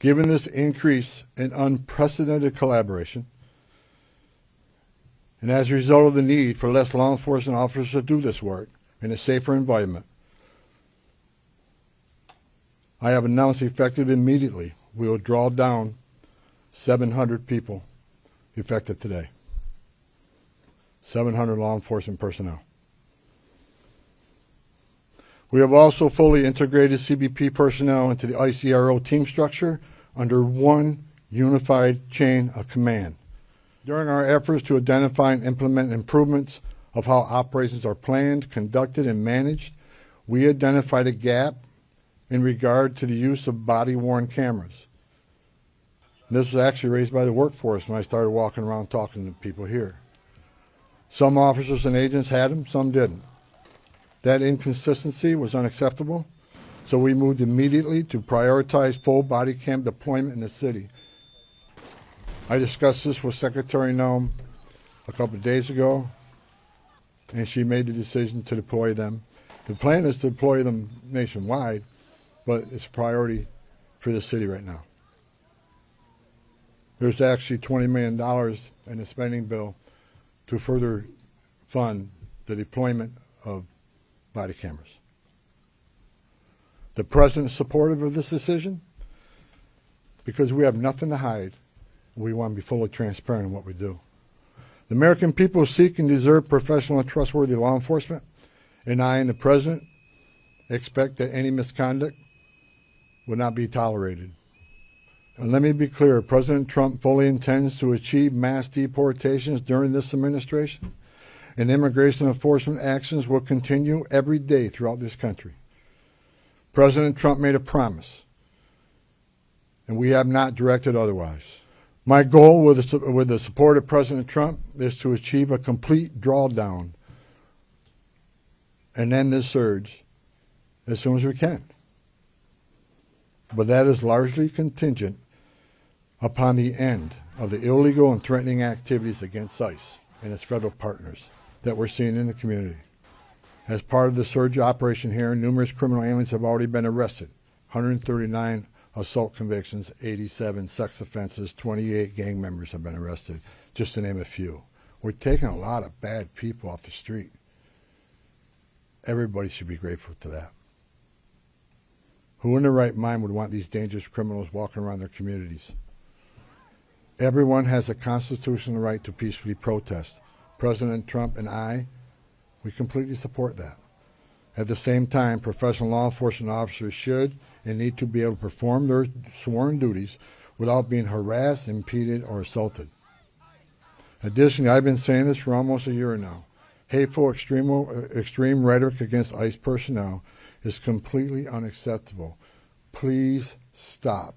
Given this increase in unprecedented collaboration, and as a result of the need for less law enforcement officers to do this work in a safer environment, I have announced effective immediately we will draw down 700 people effective today. 700 law enforcement personnel. We have also fully integrated CBP personnel into the ICRO team structure under one unified chain of command. During our efforts to identify and implement improvements of how operations are planned, conducted, and managed, we identified a gap in regard to the use of body-worn cameras. And this was actually raised by the workforce when I started walking around talking to people here. Some officers and agents had them, some didn't. That inconsistency was unacceptable, so we moved immediately to prioritize full body cam deployment in the city. I discussed this with Secretary Noem a couple of days ago, and she made the decision to deploy them. The plan is to deploy them nationwide, but it's a priority for the city right now. There's actually $20 million in the spending bill to further fund the deployment of body cameras. The President is supportive of this decision because we have nothing to hide. We want to be fully transparent in what we do. The American people seek and deserve professional and trustworthy law enforcement, and I and the President expect that any misconduct will not be tolerated. And let me be clear, President Trump fully intends to achieve mass deportations during this administration, and immigration enforcement actions will continue every day throughout this country. President Trump made a promise, and we have not directed otherwise. My goal with the support of President Trump is to achieve a complete drawdown and end this surge as soon as we can. But that is largely contingent upon the end of the illegal and threatening activities against ICE and its federal partners that we're seeing in the community. As part of the surge operation here, numerous criminal aliens have already been arrested. 139 assault convictions, 87 sex offenses, 28 gang members have been arrested, just to name a few. We're taking a lot of bad people off the street. Everybody should be grateful to that. Who in their right mind would want these dangerous criminals walking around their communities? Everyone has a constitutional right to peacefully protest. President Trump and I, we completely support that. At the same time, professional law enforcement officers should and need to be able to perform their sworn duties without being harassed, impeded, or assaulted. Additionally, I've been saying this for almost a year now. Hateful, extreme rhetoric against ICE personnel is completely unacceptable. Please stop.